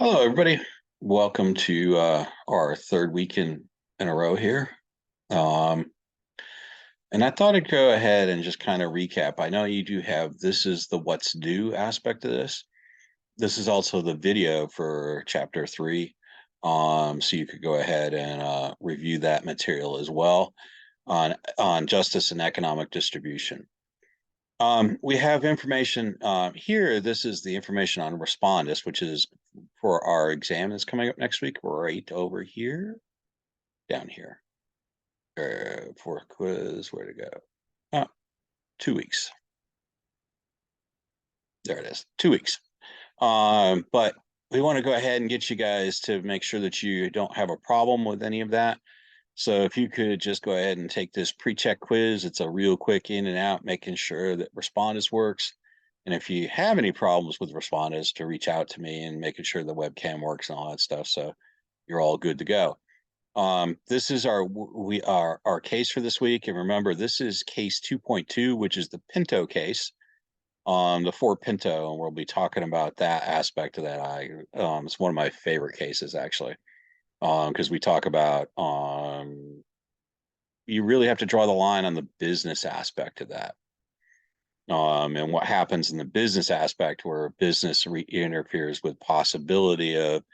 Hello, everybody. Welcome to our third week in a row here. Um, and I thought I'd go ahead and just kind of recap. I know you do have this is the what's due aspect of this. This is also the video for chapter 3. So you could go ahead and review that material as well on justice and economic distribution. We have information here. This is the information on respondus, which is for our exam that's coming up next week, right over here, down here. For quiz, where to go? 2 weeks. There it is, 2 weeks. But we want to go ahead and get you guys to make sure that you don't have a problem with any of that. So if you could just go ahead and take this pre-check quiz, it's a real quick in and out, making sure that respondus works. And if you have any problems with respondus, to reach out to me and making sure the webcam works and all that stuff, so you're all good to go. This is our case for this week, and remember, this is case 2.2, which is the Pinto case, the Ford Pinto, and we'll be talking about that aspect of that. It's one of my favorite cases, actually, because we talk about you really have to draw the line on the business aspect of that. And what happens in the business aspect where business interferes with possibility of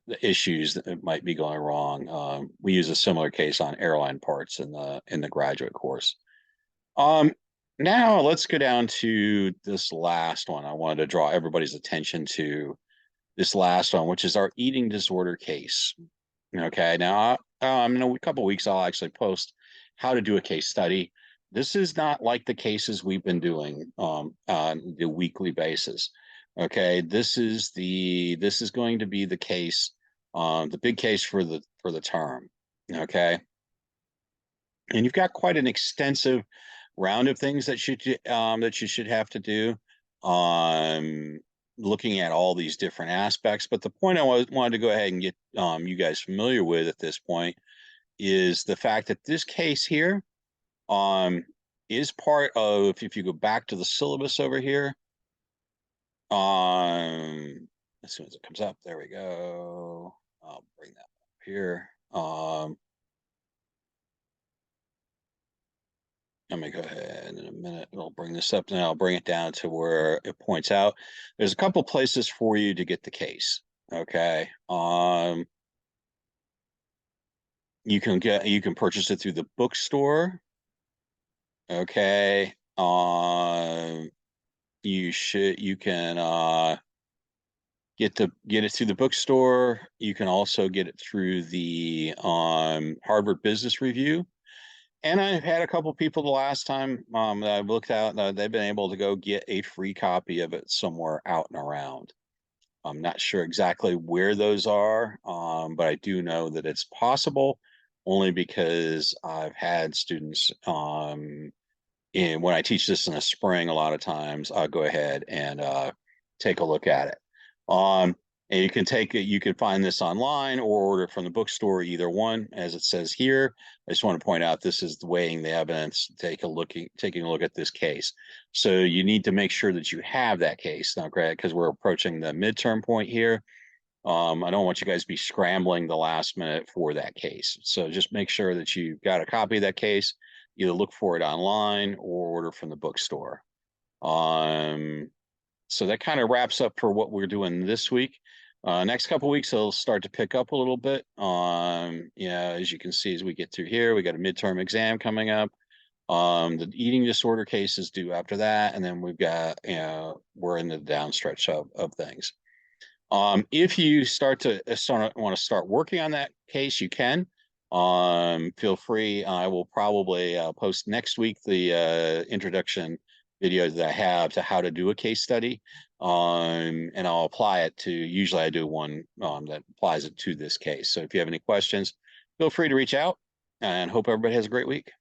the issues that might be going wrong. We use a similar case on airline parts in the graduate course. Now let's go down to this last one. I wanted to draw everybody's attention to this last one, which is our eating disorder case. Okay, now in a couple of weeks I'll actually post how to do a case study. This is not like the cases we've been doing on the weekly basis. Okay, this is going to be the case, the big case for the term. Okay, and you've got quite an extensive round of things that you should have to do. Looking at all these different aspects, but the point I wanted to go ahead and get you guys familiar with at this point is the fact that this case here is part of, if you go back to the syllabus over here, as soon as it comes up, there we go. I'll bring that up here. Let me go ahead in a minute. I'll bring this up and I'll bring it down to where it points out. There's a couple places for you to get the case. Okay. You can purchase it through the bookstore. Okay. You can get it through the bookstore. You can also get it through the Harvard Business Review. And I've had a couple people the last time that I've looked at, they've been able to go get a free copy of it somewhere out and around. I'm not sure exactly where those are, but I do know that it's possible, only because I've had students when I teach this in the spring, a lot of times I'll go ahead and take a look at it. And you can find this online or order from the bookstore, either one, as it says here. I just want to point out this is the weighing the evidence, taking a look at this case. So you need to make sure that you have that case, okay? Because we're approaching the midterm point here. I don't want you guys to be scrambling the last minute for that case. So just make sure that you've got a copy of that case. Either look for it online or order from the bookstore. So that kind of wraps up for what we're doing this week. Next couple of weeks, it'll start to pick up a little bit. As you can see, as we get through here, we got a midterm exam coming up. The eating disorder case is due after that, and then we've got, we're in the downstretch of things. If you want to start working on that case, you can. Feel free. I will probably post next week the introduction video that I have to how to do a case study, and I'll apply it to, usually I do one that applies it to this case. So if you have any questions, feel free to reach out, and hope everybody has a great week.